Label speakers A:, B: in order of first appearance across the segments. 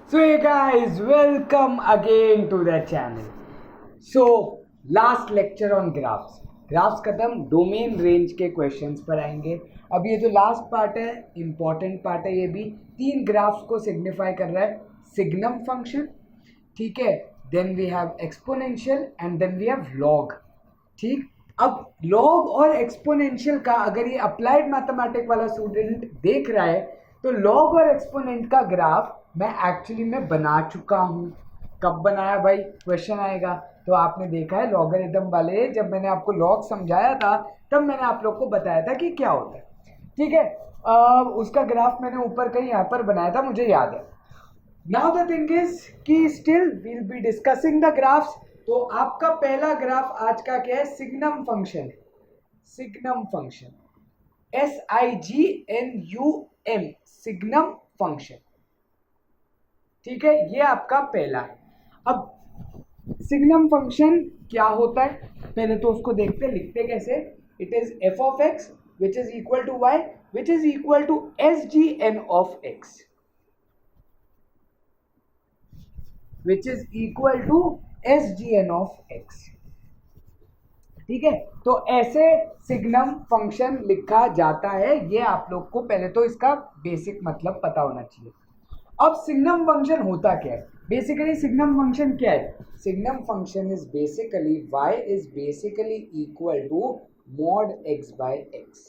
A: So hey guys, welcome again to the channel. So last lecture on graphs. Graphs खत्म, domain range के questions पर आएंगे. अब ये जो लास्ट पार्ट है, इंपॉर्टेंट पार्ट है. ये भी तीन ग्राफ्स को सिग्निफाई कर रहा है. सिग्नम फंक्शन, ठीक है, then we have exponential and then we have log. ठीक, अब लॉग और एक्सपोनेंशियल का अगर ये अप्लाइड मैथमेटिक्स वाला स्टूडेंट देख रहा है तो लॉग और एक्सपोनेंट का ग्राफ मैं एक्चुअली में बना चुका हूँ. कब बनाया भाई, क्वेश्चन आएगा. तो आपने देखा है लॉगरिथम वाले, जब मैंने आपको लॉग समझाया था तब मैंने आप लोग को बताया था कि क्या होता है. ठीक है, उसका ग्राफ मैंने ऊपर कहीं यहाँ पर बनाया था, मुझे याद है. नाउ द थिंग इज कि still we'll be discussing the graphs. तो आपका पहला ग्राफ आज का क्या है, signum function. Signum function, SIGNUM, signum function. ठीक है, ये आपका पहला है. अब सिग्नम फंक्शन क्या होता है पहले तो उसको देखते, लिखते कैसे. It is f of x which is equal to y which is equal to SGN of x which is equal to SGN of x. ठीक है, तो ऐसे सिग्नम फंक्शन लिखा जाता है. ये आप लोग को पहले तो इसका बेसिक मतलब पता होना चाहिए. अब सिग्नम फंक्शन होता क्या है, बेसिकली सिग्नम फंक्शन क्या है. Signum function is basically y is basically equal to mod x by x.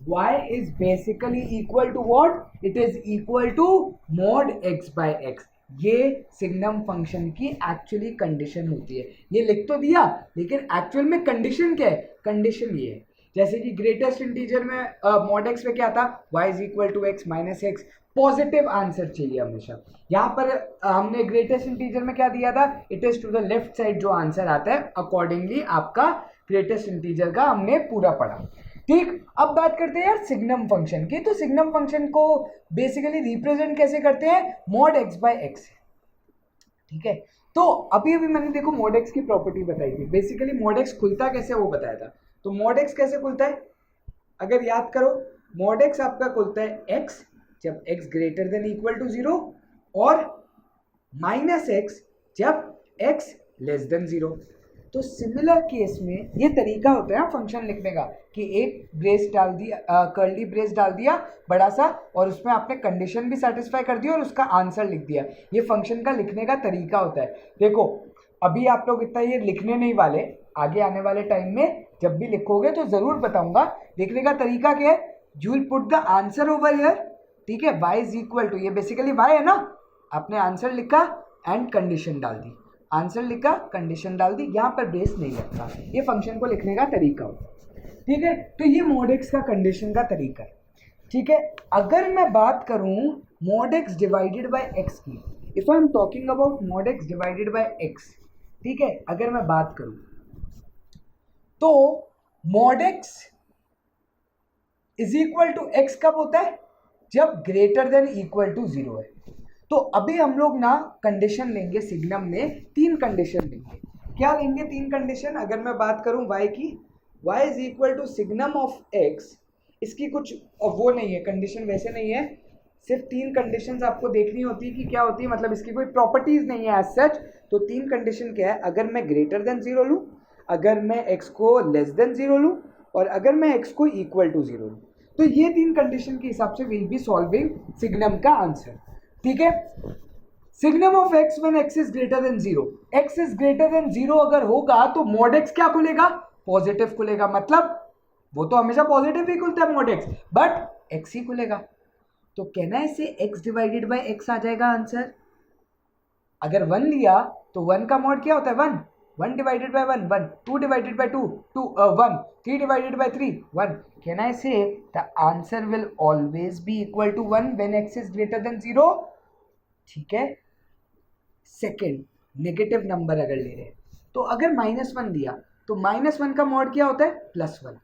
A: y is basically equal to what? It is equal to mod x by x. ये signum function की actually condition होती है. ये लिख तो दिया, लेकिन actual में कंडीशन क्या है. कंडीशन ये है, जैसे कि ग्रेटेस्ट इंटीजर में mod x में क्या था, y is equal to x minus x. Positive answer चाहिए हमेशा. यहाँ पर हमने ग्रेटेस्ट इंटीजर में क्या दिया था, it is to the left side. जो आंसर आता है अकॉर्डिंगली आपका ग्रेटेस्ट इंटीजर का हमने पूरा पढ़ा. ठीक, अब बात करते हैं यार सिग्नम फंक्शन की. तो सिग्नम फंक्शन को बेसिकली रिप्रेजेंट कैसे करते हैं, mod x by x. ठीक है, तो अभी अभी मैंने देखो mod x की प्रॉपर्टी बताई थी. बेसिकली mod x खुलता कैसे वो बताया था. तो mod x कैसे खुलता है, अगर याद करो, mod x आपका खुलता है x जब x greater than equal to 0 और माइनस x जब x लेस देन 0. तो सिमिलर केस में ये तरीका होता है फंक्शन लिखने का कि एक ब्रेस डाल दिया, कर्ली ब्रेस डाल दिया बड़ा सा, और उसमें आपने कंडीशन भी सेटिस्फाई कर दी और उसका आंसर लिख दिया. ये फंक्शन का लिखने का तरीका होता है. देखो अभी आप लोग इतना ये लिखने नहीं वाले, आगे आने वाले टाइम में जब भी लिखोगे तो जरूर बताऊंगा. लिखने का तरीका क्या है, you will put the answer over here. ठीक है, y इज इक्वल टू, ये बेसिकली y है ना, आपने आंसर लिखा एंड कंडीशन डाल दी. आंसर लिखा, कंडीशन डाल दी, यहाँ पर बेस नहीं लगता. ये फंक्शन को लिखने का तरीका होता है. ठीक है, तो ये mod x का कंडीशन का तरीका है. ठीक है, अगर मैं बात करूं mod x divided by x की, if I am talking about mod x divided by x, ठीक है, अगर मैं बात करूं तो mod x is equal to x कब होता है, जब ग्रेटर देन इक्वल टू 0 है. तो अभी हम लोग ना कंडीशन लेंगे, सिग्नम में 3 कंडीशन लेंगे. क्या लेंगे 3 कंडीशन. अगर मैं बात करूं y की, y is equal to signum of x, इसकी कुछ वो नहीं है, कंडीशन वैसे नहीं है, सिर्फ 3 कंडीशंस आपको देखनी होती है कि क्या होती है, मतलब इसकी कोई प्रॉपर्टीज नहीं है एज सच. तो 3 कंडीशन क्या है, अगर मैं ग्रेटर देन 0 लूँ, अगर मैं x को लेस देन 0 लूँ, और अगर मैं x को इक्वल टू 0 लूँ. तो ये 3 कंडीशन के हिसाब से विल बी सॉल्विंग सिग्नम का आंसर. ठीक है, signum of x when x is greater than 0, x is greater than 0 अगर होगा तो mod x क्या खुलेगा, पॉजिटिव खुलेगा. मतलब वो तो हमेशा पॉजिटिव ही खुलता है mod x, बट x ही खुलेगा. तो कहना है से x डिवाइडेड बाय x आ जाएगा आंसर. अगर 1 लिया तो 1 का mod क्या होता है, 1. 1 divided by 1 1, 2 divided by 2 2 1, 3 divided by 3 1. Can I say the answer will always be equal to 1 when x is greater than 0. ठीक है, सेकेंड नेगेटिव नंबर अगर ले रहे हैं तो अगर -1 दिया तो -1 का mod क्या होता है, +1.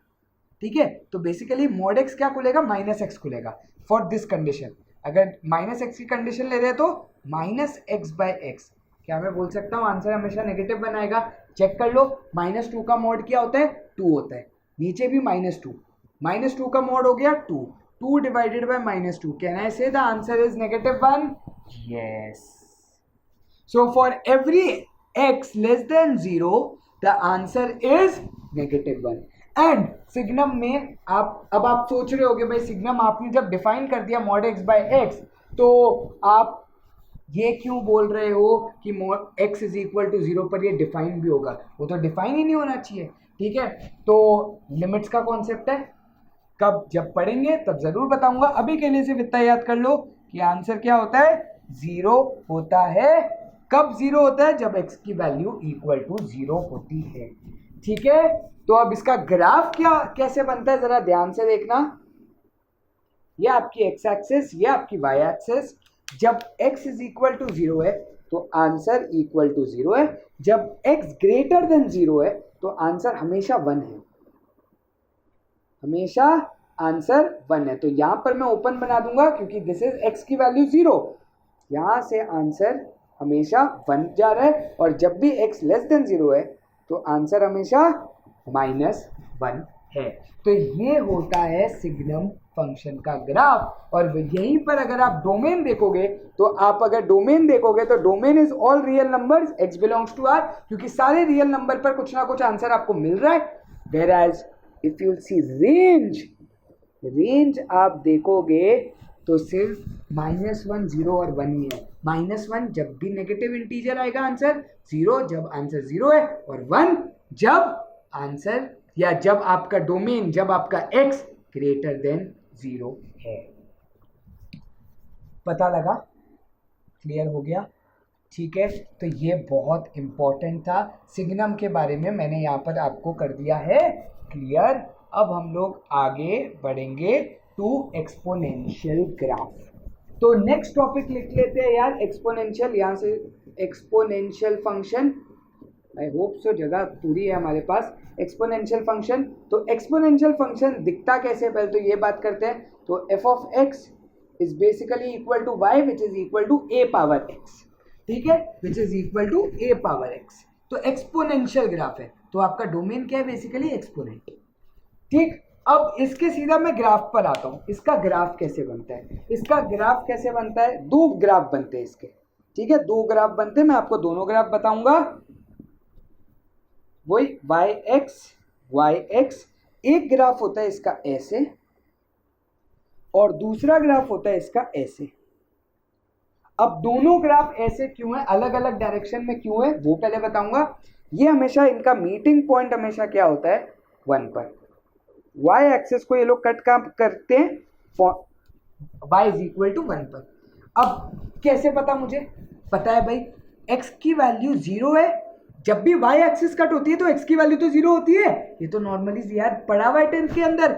A: ठीक है, तो बेसिकली mod x क्या खुलेगा, -x खुलेगा फॉर दिस कंडीशन. अगर -x की कंडीशन ले रहे हैं तो -x by x. क्या मैं बोल सकता हूँ आंसर हमेशा नेगेटिव बनाएगा. चेक कर लो, -2 का mod क्या होता है, 2 होता है. नीचे भी -2 का mod हो गया 2. 2 divided by -2. Can I say the answer is -1. Yes. So for every x less than 0, the answer is -1. And signum में आप सोच रहे होगे भाई सिग्नम आपने जब डिफाइन कर दिया mod x by x, तो आप ये क्यों बोल रहे हो कि x इज इक्वल टू 0 पर ये डिफाइन भी होगा? वो तो डिफाइन ही नहीं होना चाहिए, ठीक है। तो लिमिट्स का कॉन्सेप्ट है, कब जब पढ़ेंगे तब जरूर बताऊंगा। अभी के लिए सिर्फ इतना याद कर लो कि आंसर क्या होता है, 0 होता है। कब 0 होता है? जब x की वैल्यू इक्वल टू 0 होती है, ठीक है। तो अब इसका ग्राफ कैसे बनता है जरा ध्यान से देखना। ये आपकी x एक्सिस, ये आपकी y एक्सिस। जब x इज इक्वल टू 0 है तो आंसर इक्वल टू 0 है। जब x ग्रेटर देन 0 है तो आंसर हमेशा 1 है, हमेशा आंसर 1 है। तो यहां पर मैं ओपन बना दूंगा क्योंकि दिस इज x की वैल्यू 0, यहां से आंसर हमेशा 1 जा रहा है। और जब भी x लेस देन 0 है तो आंसर हमेशा -1 है। तो ये होता है सिग्नम फंक्शन का ग्राफ। और यहीं पर अगर आप डोमेन देखोगे तो तो domain is all real numbers, x belongs to r, क्योंकि सारे रियल नंबर पर कुछ ना कुछ आंसर आपको मिल रहा है। Whereas if you see range आप देखोगे तो सिर्फ -1, 0 और 1 ही है। -1 जब भी नेगेटिव इंटीजर आएगा आंसर, 0 जब आंसर 0 है, और 1 जब आंसर या जब आपका डोमेन, जब आपका x ग्रेटर देन 0 है। पता लगा? क्लियर हो गया? ठीक है। तो ये बहुत इंपॉर्टेंट था, सिग्नम के बारे में मैंने यहाँ पर आपको कर दिया है क्लियर। अब हम लोग आगे बढ़ेंगे टू एक्सपोनेंशियल ग्राफ। तो नेक्स्ट टॉपिक लिख लेते हैं यार, एक्सपोनेंशियल। यहाँ से exponential function, I hope so जगह पूरी है हमारे पास। एक्सपोनेंशियल फंक्शन, तो एक्सपोनेंशियल फंक्शन दिखता कैसे, पहले तो ये बात करते हैं। तो f of x is basically equal to y which is equal to a power x, ठीक है, which is equal to a power x। तो एक्सपोनेंशियल ग्राफ है, तो आपका डोमेन क्या है, बेसिकली एक्सपोनेंट, ठीक। अब इसके सीधा मैं ग्राफ पर आता हूं। इसका ग्राफ कैसे बनता है? इसका ग्राफ कैसे बनता है, दो ग्राफ बनते हैं इसके, ठीक है, दो ग्राफ बनते हैं। मैं आपको दोनों ग्राफ बताऊंगा, वही y x। एक ग्राफ होता है इसका ऐसे और दूसरा ग्राफ होता है इसका ऐसे। अब दोनों ग्राफ ऐसे क्यों है, अलग अलग डायरेक्शन में क्यों है, वो पहले बताऊंगा। ये हमेशा इनका मीटिंग पॉइंट हमेशा क्या होता है, 1 पर। y एक्सिस को ये लोग कट करते हैं y इज इक्वल टू 1 पर। अब कैसे पता, मुझे पता है भाई x की वैल्यू 0 है। जब भी y एक्सिस कट होती है तो x की वैल्यू तो 0 होती है, ये तो नॉर्मली यार पढ़ा हुआ है 10th के अंदर।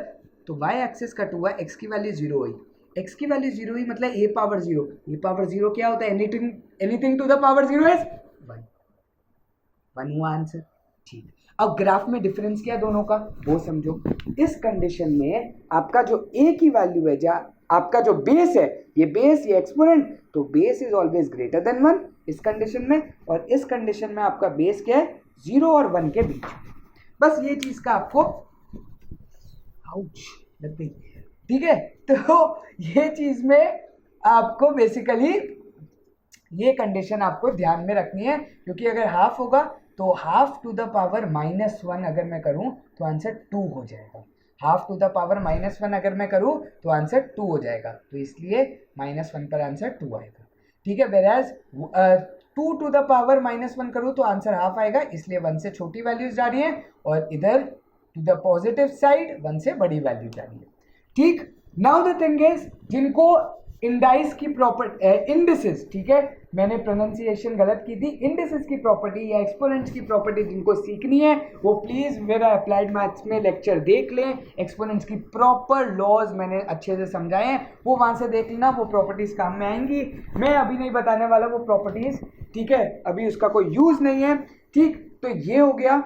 A: तो y एक्सिस कट हुआ, x की वैल्यू 0 हुई, x की वैल्यू 0 हुई मतलब a पावर 0। a पावर 0 क्या होता है, anything to the power 0 is 1 हुआ आंसर, ठीक। अब ग्राफ में डिफरेंस क्या है दोनों का, वो समझो। इस कंडीशन में आपका जो a की वैल्यू है, जहाँ आपका जो बेस है, ये बेस, ये एक्सपोनेंट, तो base is always greater than 1 इस कंडीशन में। और इस कंडीशन में आपका बेस क्या है, 0 और 1 के बीच। बस ये चीज का आपको लग गई, ठीक है। तो ये चीज में आपको बेसिकली ये कंडीशन आपको ध्यान में रखनी है, क्योंकि अगर हाफ होगा तो हाफ टू द पावर -1 अगर मैं करूं तो आंसर 2 हो जाएगा। हाफ टू द पावर -1 अगर मैं करूं तो आंसर 2 हो जाएगा, तो इसलिए -1 पर आंसर 2 आएगा, ठीक है। वेराज 2 टू द पावर -1 करूं तो आंसर हाफ आएगा, इसलिए 1 से छोटी वैल्यूज जा रही है, और इधर टू द पॉजिटिव साइड 1 से बड़ी वैल्यू जा रही है, ठीक। नाउ द थिंग इज, जिनको इंडाइस की प्रॉपर्टी, इंडिसेस, ठीक है, मैंने प्रोनाउंसिएशन गलत की थी, इंडिसेस की प्रॉपर्टी या एक्सपोनेंट्स की प्रॉपर्टी जिनको सीखनी है वो प्लीज मेरा अप्लाइड मैथ्स में लेक्चर देख लें। एक्सपोनेंट्स की प्रॉपर लॉज मैंने अच्छे से समझाए हैं, वो वहां से देख लेना, वो प्रॉपर्टीज काम में आएंगी। मैं अभी नहीं बताने वाला वो प्रॉपर्टीज, ठीक है, अभी उसका कोई यूज नहीं है, ठीक। तो ये हो गया,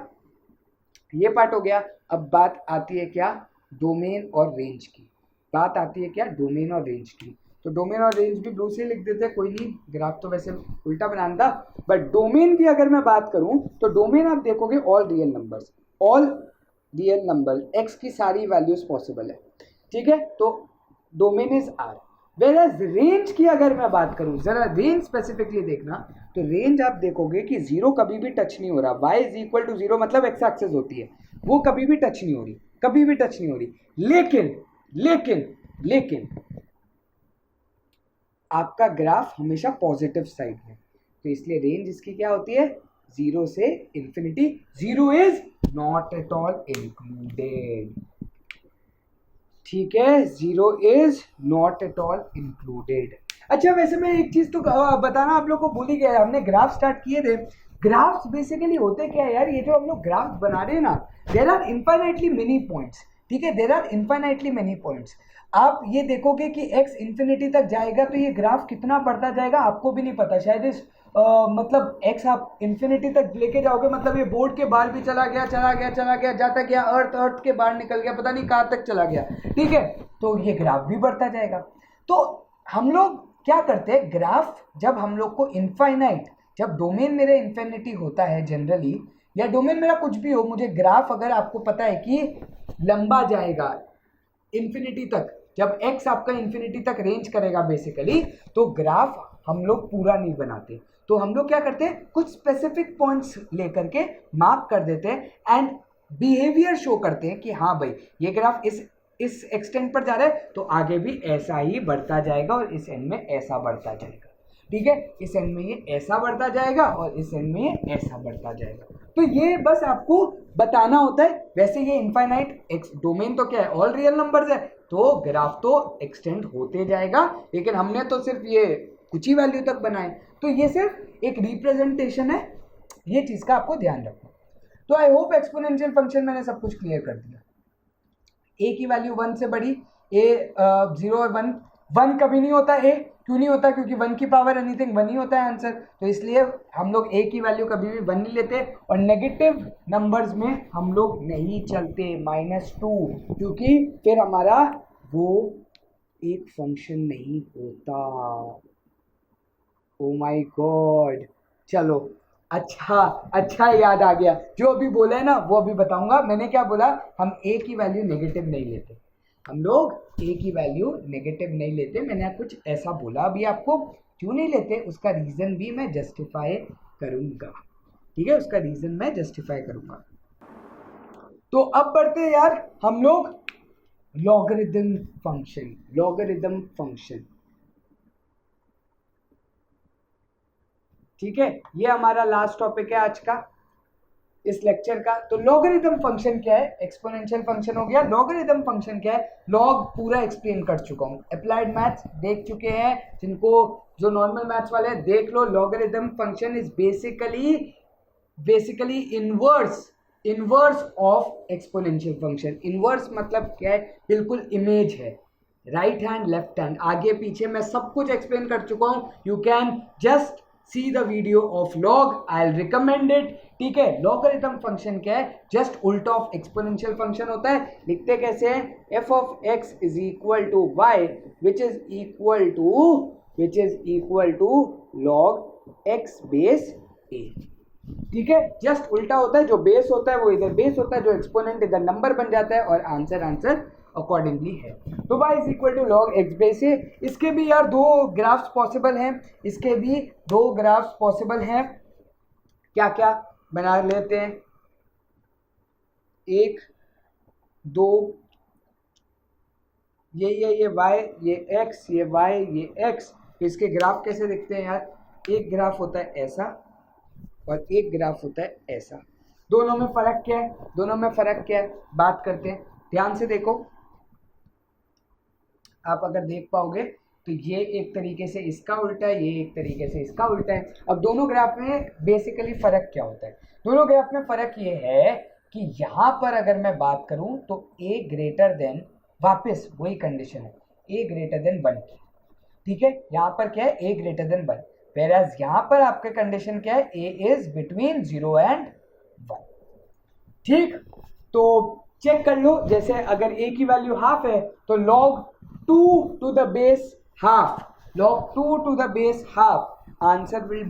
A: ये पार्ट हो गया। अब बात आती है क्या, डोमेन और रेंज की। बात आती है क्या, डोमेन और रेंज की। तो डोमेन और रेंज भी ब्लू से लिख देते हैं, कोई नहीं, ग्राफ तो वैसे उल्टा बनाना था। बट डोमेन की अगर मैं बात करूं तो डोमेन आप देखोगे ऑल रियल नंबर्स, एक्स की सारी वैल्यूज पॉसिबल है, ठीक है। तो domain is R, whereas range की अगर मैं बात करूं, जरा रेंज स्पेसिफिकली देखना, तो रेंज आप देखोगे कि जीरो कभी भी टच नहीं हो रहा, y is equal to zero मतलब एक्स एक्सिस होती है, वो कभी भी टच नहीं हो रही, कभी भी टच नहीं हो रही। लेकिन लेकिन लेकिन आपका ग्राफ हमेशा पॉजिटिव साइड में, तो इसलिए रेंज इसकी क्या होती है, जीरो से infinity. Zero is not at all included, ठीक है, zero is not at all included. अच्छा वैसे मैं एक चीज तो बताना आप लोग को भूल ही गया, हमने ग्राफ स्टार्ट किए थे। ग्राफ्स बेसिकली होते क्या है यार, ये जो हम लोग ग्राफ बना रहे हैं ना, there are infinitely many points, ठीक है, there are infinitely many points. आप ये देखोगे कि x इन्फिनिटी तक जाएगा तो ये ग्राफ कितना बढ़ता जाएगा आपको भी नहीं पता, शायद इस मतलब x आप इन्फिनिटी तक लेके जाओगे, मतलब ये बोर्ड के बाहर भी चला गया चला गया चला गया, जाता गया अर्थ के बाहर निकल गया, पता नहीं कहाँ तक चला गया, ठीक है, तो ये ग्राफ भी बढ़ता जाएगा। तो हम लोग क्या करते हैं, ग्राफ जब हम लोग को इनफाइनाइट, जब डोमेन मेरा इन्फिनिटी होता है जनरली, या डोमेन मेरा कुछ भी हो, मुझे ग्राफ अगर आपको पता है कि लंबा जाएगा इन्फिनिटी तक, जब x आपका इन्फिनिटी तक रेंज करेगा बेसिकली, तो ग्राफ हम लोग पूरा नहीं बनाते, तो हम लोग क्या करते हैं, कुछ स्पेसिफिक पॉइंट्स लेकर के मार्क कर देते हैं एंड बिहेवियर शो करते हैं कि हाँ भाई ये ग्राफ इस एक्सटेंट पर जा रहा है तो आगे भी ऐसा ही बढ़ता जाएगा और इस एंड में ऐसा बढ़ता जाएगा, ठीक है, इस एंड में ये ऐसा बढ़ता जाएगा और इस एंड में ये ऐसा बढ़ता जाएगा। तो ये बस आपको बताना होता है। वैसे ये इनफाइनाइट एक्स डोमेन तो क्या है, ऑल रियल नंबर्स है, तो ग्राफ तो एक्सटेंड होते जाएगा, लेकिन हमने तो सिर्फ ये कुछ ही वैल्यू तक बनाए, तो ये सिर्फ एक रिप्रेजेंटेशन है, ये चीज का आपको ध्यान रखना। तो आई होप एक्सपोनेंशियल फंक्शन मैंने सब कुछ क्लियर कर दिया। ए की वैल्यू 1 से बड़ी, ए 0 और 1 कभी नहीं होता, ए क्यों नहीं होता, क्योंकि 1 की पावर एनीथिंग 1 ही होता है आंसर, तो इसलिए हम लोग ए की वैल्यू कभी भी 1 नहीं लेते, और नेगेटिव नंबर्स में हम लोग नहीं चलते, -2, क्योंकि फिर हमारा वो एक फंक्शन नहीं होता। ओ माय गॉड, चलो अच्छा याद आ गया, जो अभी बोला है ना वो अभी बताऊंगा। मैंने क्या बोला, हम ए की वैल्यू नेगेटिव नहीं लेते, हम लोग ए की वैल्यू नेगेटिव नहीं लेते, मैंने कुछ ऐसा बोला अभी आपको, क्यों नहीं लेते उसका रीजन भी मैं जस्टिफाई करूंगा, ठीक है, उसका रीजन मैं जस्टिफाई करूंगा। तो अब बढ़ते हैं यार हम लोग लॉगरिदम फंक्शन, ठीक है, ये हमारा लास्ट टॉपिक है आज का इस लेक्चर का। तो लॉगरिदम फंक्शन क्या है, एक्सपोनेंशियल फंक्शन हो गया, लॉगरिदम फंक्शन क्या है, लॉग पूरा एक्सप्लेन कर चुका हूँ, अप्लाइड मैथ्स देख चुके हैं, जिनको जो नॉर्मल मैथ्स वाले हैं देख लो। Logarithm function is basically inverse of exponential function. Inverse मतलब क्या है, बिल्कुल इमेज है, राइट हैंड लेफ्ट हैंड, आगे पीछे मैं सब कुछ एक्सप्लेन कर चुका हूँ, you can just see the video of log, I will recommend it, ठीक है। लॉगरिथम फंक्शन क्या है, जस्ट उल्टा ऑफ एक्सपोनेंशियल फंक्शन होता है। लिखते कैसे हैं, f of x is equal to y which is equal to log x base a, ठीक है, जस्ट उल्टा होता है, जो बेस होता है वो इधर बेस होता है, जो एक्सपोनेंट इधर नंबर बन जाता है, और आंसर अकॉर्डिंगली है। तो y is equal to log x base a. इसके भी यार दो ग्राफ्स पॉसिबल हैं, इसके भी दो ग्राफ्स पॉसिबल हैं, क्या क्या बना लेते हैं, 1 2, ये y, ये x, ये y, ये x। तो इसके ग्राफ कैसे दिखते हैं यार, एक ग्राफ होता है ऐसा और एक ग्राफ होता है ऐसा। दोनों में फर्क क्या है, बात करते हैं, ध्यान से देखो, आप अगर देख पाओगे तो ये एक तरीके से इसका उल्टा है, ये एक तरीके से इसका उल्टा है। अब दोनों ग्राफ में बेसिकली फर्क क्या होता है, दोनों ग्राफ में फर्क ये है कि यहाँ पर अगर मैं बात करूं तो a ग्रेटर देन, वापस वही कंडीशन है, a ग्रेटर देन 1 की, ठीक है, यहाँ पर क्या है, a ग्रेटर देन 1, whereas यहाँ पर आपका कंडीशन क्या है, a इज बिटवीन 0 and 1, ठीक। तो चेक कर लो, जैसे अगर a की वैल्यू हाफ है तो log 2 to the base half, log 2 to the base half, answer will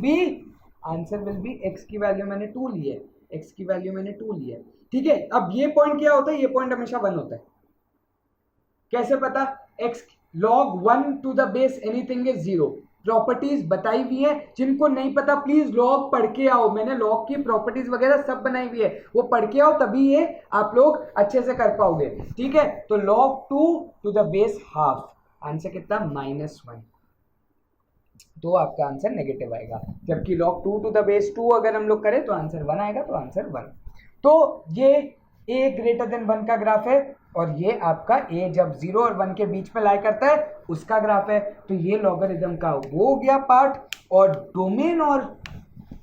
A: be x की वैल्यू मैंने 2 ली है, x की वैल्यू मैंने 2 ली है, ठीक है। अब ये पॉइंट क्या होता है, ये पॉइंट हमेशा 1 होता है, कैसे पता, x log 1 to the base anything is 0। Properties बताई हुई है, जिनको नहीं पता प्लीज लॉग पढ़ के आओ, मैंने लॉग की प्रॉपर्टीज वगैरह सब बनाई हुई है, वो पढ़ के आओ तभी ये आप लोग अच्छे से कर पाओगे, ठीक है। तो log 2 to the base half, answer कितना -1, तो आपका आंसर नेगेटिव आएगा। जबकि log 2 to the base 2 अगर हम लोग करें तो आंसर 1 आएगा, तो आंसर 1। तो ये a ग्रेटर देन 1 का ग्राफ है, और ये आपका a जब 0 और 1 के बीच में लाई करता है उसका ग्राफ है। तो ये लॉगरिथम का वो हो गया पार्ट। और डोमेन और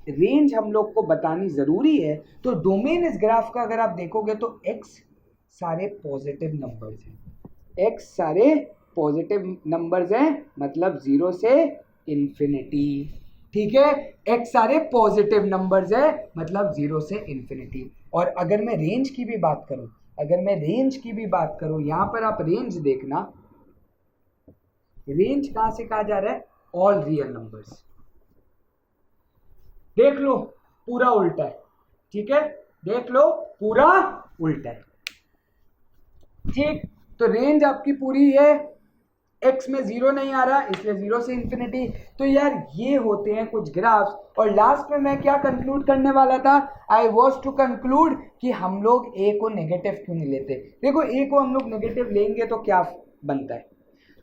A: रेंज हम लोग को बतानी जरूरी है। तो डोमेन इस ग्राफ का अगर आप देखोगे तो x सारे पॉजिटिव नंबर्स हैं, x सारे पॉजिटिव नंबर्स हैं, मतलब 0 से इन्फिनिटी, ठीक है। x सारे पॉजिटिव नंबर्स है, मतलब 0 से इन्फिनिटी। और अगर मैं रेंज की भी बात करूं, यहां पर आप रेंज देखना, रेंज कहां से कहा जा रहा है, ऑल रियल नंबर्स। देख लो पूरा उल्टा है, ठीक है, देख लो पूरा उल्टा है, ठीक। तो रेंज आपकी पूरी है, x में 0 नहीं आ रहा इसलिए 0 से इन्फिनिटी। तो यार ये होते हैं कुछ ग्राफ्स। और लास्ट में मैं क्या कंक्लूड करने वाला था, आई वॉज टू कंक्लूड कि हम लोग a को नेगेटिव क्यों नहीं लेते। देखो a को हम लोग नेगेटिव लेंगे तो क्या बनता है,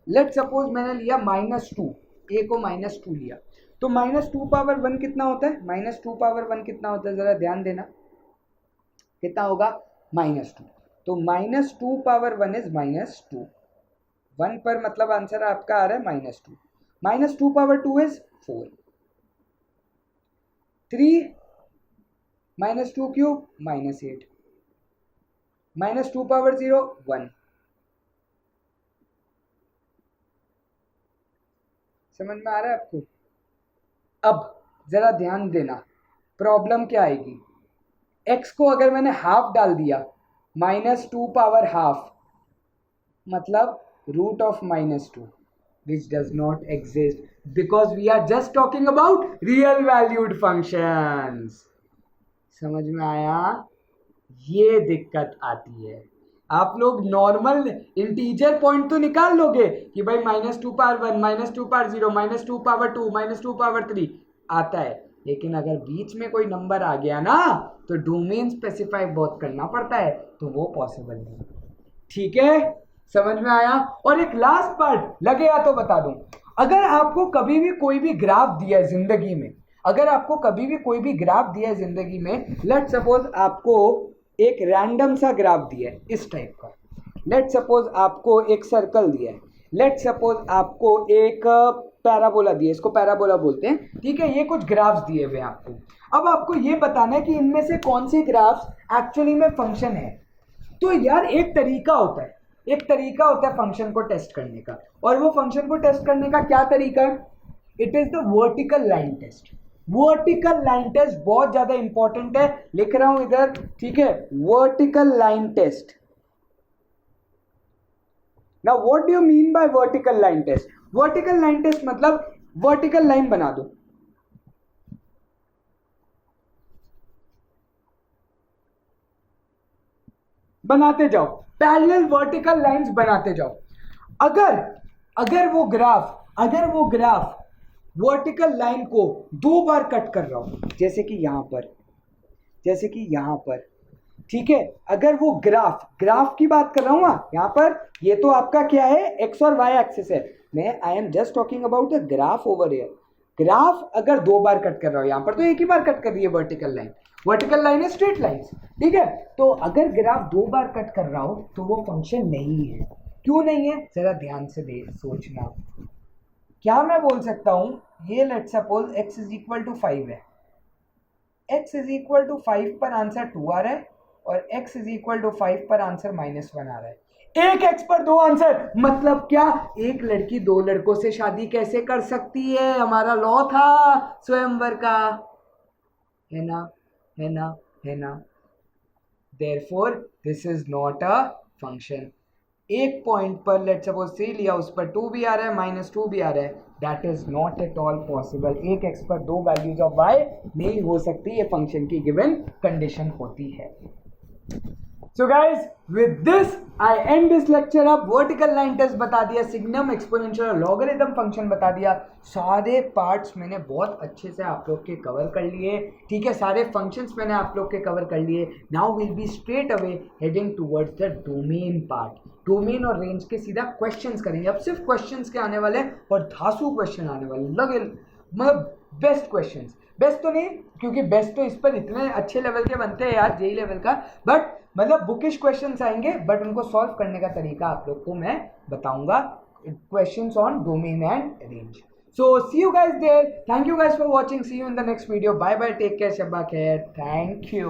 A: लेट सपोज मैंने लिया -2, a को -2 लिया, तो -2 पावर 1 कितना होता है, -2 पावर 1 कितना होता है, जरा ध्यान देना, कितना होगा -2। तो -2 पावर 1 इज -2, 1 पर मतलब आंसर आपका आ रहा है -2, -2 पावर 2 इज 4, 3 -2 क्यूब -8, -2 पावर 0 1। समझ में आ रहा है आपको। अब जरा ध्यान देना, प्रॉब्लम क्या आएगी, x को अगर मैंने हाफ डाल दिया, -2 पावर हाफ मतलब root of -2, which does not exist because we are just talking about real valued functions। समझ में आया, ये दिक्कत आती है। आप लोग नॉर्मल इंटीजर पॉइंट तो निकाल लोगे कि भाई -2 पावर 1, -2 पावर 0, -2 पावर 2, -2 पावर 3 आता है, लेकिन अगर बीच में कोई नंबर आ गया ना तो डोमेन स्पेसिफाई बहुत करना पड़ता है, तो वो पॉसिबल नहीं, ठीक है। समझ में आया। और एक लास्ट पार्ट लगेगा तो बता दूं, अगर आपको कभी भी कोई भी ग्राफ दिया है जिंदगी में, अगर आपको कभी भी कोई भी ग्राफ दिया है जिंदगी में, लेट सपोज आपको एक रैंडम सा ग्राफ दिया है इस टाइप का, लेट सपोज आपको एक सर्कल दिया है, लेट सपोज आपको एक पैराबोला दिया है, इसको पैराबोला बोलते हैं, ठीक है। ये कुछ ग्राफ्स दिए हुए हैं आपको। अब आपको ये बताना है कि इनमें से कौन से ग्राफ्स एक्चुअली में फंक्शन है। तो यार एक तरीका होता है फंक्शन को टेस्ट करने का, और वो फंक्शन को टेस्ट करने का क्या तरीका है, it is the vertical line test. Vertical line test बहुत ज्यादा इंपॉर्टेंट है, लिख रहा हूं इधर, ठीक है, vertical line test. Now what do you mean by vertical line test. Vertical line test मतलब वर्टिकल लाइन बना दो, बनाते जाओ, पैरेलल वर्टिकल लाइंस बनाते जाओ। अगर वो ग्राफ वर्टिकल लाइन को 2 बार कट कर रहा हूं, जैसे कि यहां पर, ठीक है, अगर वो ग्राफ की बात कर रहा हूं यहां पर, ये तो आपका क्या है, एक्स और वाई एक्सिस है, मैं I am just talking about the graph over here. Graph अगर 2 बार कट कर रहा हूं, यहां पर तो एक ही बार कट कर रही है वर्टिकल लाइन है स्ट्रेट लाइंस, ठीक है। तो अगर ग्राफ 2 बार कट कर रहा हो तो वो फंक्शन नहीं है। क्यों नहीं है, जरा ध्यान से सोचना। क्या मैं बोल सकता हूं, ये लेट सपोज x = 5 है, x = 5 पर आंसर 2 आ रहा है, और x = 5 पर आंसर -1 आ रहा है। एक x पर 2 आंसर, मतलब क्या, एक लड़की 2 लड़कों से शादी कैसे कर सकती है, हमारा लॉ था स्वयंवर का, है ना। Therefore this is not a function। एक पॉइंट पर लेट सपोज 3 लिया, उस पर 2 भी आ रहा है, -2 भी आ रहा है, that is not at all possible. एक x पर 2 वैल्यूज ऑफ y नहीं हो सकती, ये फंक्शन की गिवन कंडीशन होती है। So guys with this I and this lecture. अब वर्टिकल लाइन टेस्ट बता दिया, सिग्नम, एक्सपोनेंशियल और लॉगरिथम फंक्शन बता दिया, सारे पार्ट्स मैंने बहुत अच्छे से आप लोग के कवर कर लिए, ठीक है, सारे फंक्शंस मैंने आप लोग के कवर कर लिए। Now will be straight away heading towards the domain part. Domain और रेंज के सीधा क्वेश्चंस करेंगे, अब सिर्फ क्वेश्चंस के आने वाले और धांसू क्वेश्चन आने वाले, लगे मतलब बेस्ट क्वेश्चंस, बेस्ट तो नहीं क्योंकि बेस्ट तो इस पर इतने अच्छे लेवल के बनते हैं यार, जेई लेवल का, बट मतलब बुकिश क्वेश्चंस आएंगे, बट उनको सॉल्व करने का तरीका आप लोग को मैं बताऊंगा, questions on domain and range. So see you guys there, thank you guys for watching, see you in the next video, bye bye, take care, शब्बा खैर, थैंक यू।